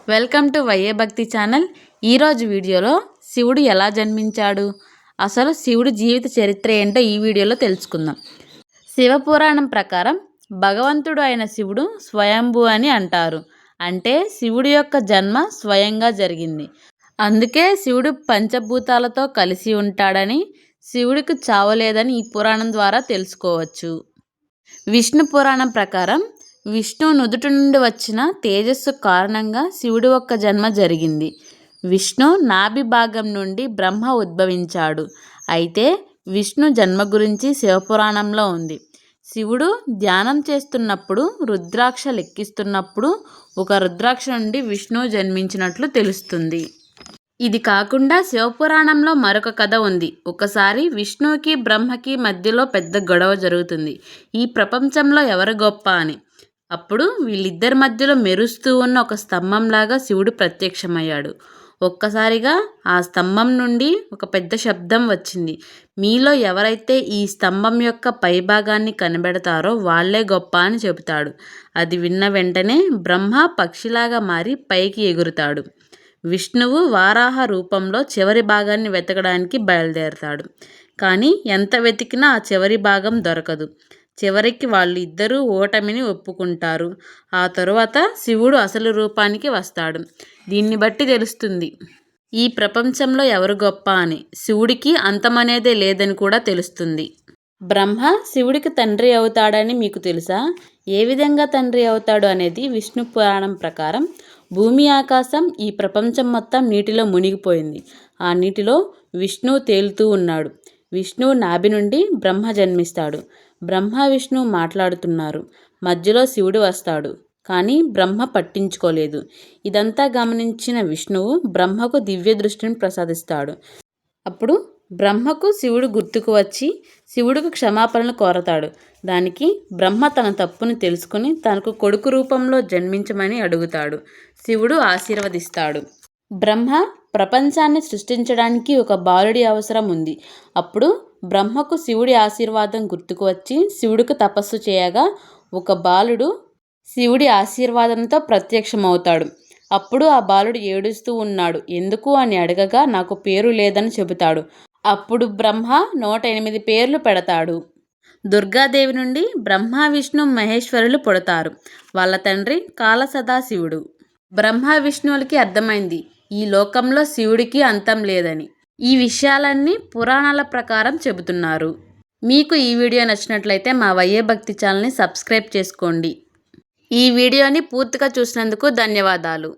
Welcome to వైఏ భక్తి channel. ఈరోజు వీడియోలో శివుడు ఎలా జన్మించాడు, అసలు శివుడు జీవిత చరిత్ర ఏంటో ఈ వీడియోలో తెలుసుకుందాం. శివపురాణం ప్రకారం భగవంతుడు అయిన శివుడు స్వయంభూ అని అంటారు. అంటే శివుడి యొక్క జన్మ స్వయంగా జరిగింది. అందుకే శివుడు పంచభూతాలతో కలిసి ఉంటాడని, శివుడికి చావలేదని ఈ పురాణం ద్వారా తెలుసుకోవచ్చు. విష్ణు పురాణం ప్రకారం విష్ణు నుదుటి నుండి వచ్చిన తేజస్సు కారణంగా శివుడి యొక్క జన్మ జరిగింది. విష్ణు నాభి భాగం నుండి బ్రహ్మ ఉద్భవించాడు. అయితే విష్ణు జన్మ గురించి శివపురాణంలో ఉంది. శివుడు ధ్యానం చేస్తున్నప్పుడు రుద్రాక్ష లెక్కిస్తున్నప్పుడు ఒక రుద్రాక్ష నుండి విష్ణువు జన్మించినట్లు తెలుస్తుంది. ఇది కాకుండా శివపురాణంలో మరొక కథ ఉంది. ఒకసారి విష్ణువుకి బ్రహ్మకి మధ్యలో పెద్ద గొడవ జరుగుతుంది. ఈ ప్రపంచంలో ఎవరు గొప్ప అని. అప్పుడు వీళ్ళిద్దరి మధ్యలో మెరుస్తూ ఉన్న ఒక స్తంభంలాగా శివుడు ప్రత్యక్షమయ్యాడు. ఒక్కసారిగా ఆ స్తంభం నుండి ఒక పెద్ద శబ్దం వచ్చింది. మీలో ఎవరైతే ఈ స్తంభం యొక్క పైభాగాన్ని కనిపెడతారో వాళ్ళే గొప్ప అని చెబుతాడు. అది విన్న వెంటనే బ్రహ్మ పక్షిలాగా మారి పైకి ఎగురుతాడు. విష్ణువు వారాహ రూపంలో చివరి భాగాన్ని వెతకడానికి బయలుదేరతాడు. కానీ ఎంత వెతికినా ఆ చివరి భాగం దొరకదు. చివరికి వాళ్ళు ఇద్దరూ ఓటమిని ఒప్పుకుంటారు. ఆ తరువాత శివుడు అసలు రూపానికి వస్తాడు. దీన్ని బట్టి తెలుస్తుంది ఈ ప్రపంచంలో ఎవరు గొప్ప అని. శివుడికి అంతమనేదే లేదని కూడా తెలుస్తుంది. బ్రహ్మ శివుడికి తండ్రి అవుతాడని మీకు తెలుసా? ఏ విధంగా తండ్రి అవుతాడు అనేది విష్ణు పురాణం ప్రకారం భూమి ఆకాశం ఈ ప్రపంచం మొత్తం నీటిలో మునిగిపోయింది. ఆ నీటిలో విష్ణువు తేలుతూ ఉన్నాడు. విష్ణువు నాభి నుండి బ్రహ్మ జన్మిస్తాడు. బ్రహ్మ విష్ణువు మాట్లాడుతున్నారు. మధ్యలో శివుడు వస్తాడు. కానీ బ్రహ్మ పట్టించుకోలేదు. ఇదంతా గమనించిన విష్ణువు బ్రహ్మకు దివ్య దృష్టిని ప్రసాదిస్తాడు. అప్పుడు బ్రహ్మకు శివుడు గుర్తుకు వచ్చి శివుడికి క్షమాపణలు కోరతాడు. దానికి బ్రహ్మ తన తప్పును తెలుసుకుని తనకు కొడుకు రూపంలో జన్మించమని అడుగుతాడు. శివుడు ఆశీర్వదిస్తాడు. బ్రహ్మ ప్రపంచాన్ని సృష్టించడానికి ఒక బాలుడి అవసరం ఉంది. అప్పుడు బ్రహ్మకు శివుడి ఆశీర్వాదం గుర్తుకు వచ్చి శివుడికి తపస్సు చేయగా ఒక బాలుడు శివుడి ఆశీర్వాదంతో ప్రత్యక్షమవుతాడు. అప్పుడు ఆ బాలుడు ఏడుస్తూ ఉన్నాడు. ఎందుకు అని అడగగా నాకు పేరు లేదని చెబుతాడు. అప్పుడు బ్రహ్మ 108 పేర్లు పెడతాడు. దుర్గాదేవి నుండి బ్రహ్మ విష్ణు మహేశ్వరులు పుడతారు. వాళ్ళ తండ్రి కాలసదాశివుడు. బ్రహ్మ విష్ణువులకి అర్థమైంది ఈ లోకంలో శివుడికి అంతం లేదని. ఈ విషయాలన్నీ పురాణాల ప్రకారం చెబుతున్నారు. మీకు ఈ వీడియో నచ్చినట్లయితే మా వైఏ భక్తి ఛానల్ని సబ్స్క్రైబ్ చేసుకోండి. ఈ వీడియోని పూర్తిగా చూసినందుకు ధన్యవాదాలు.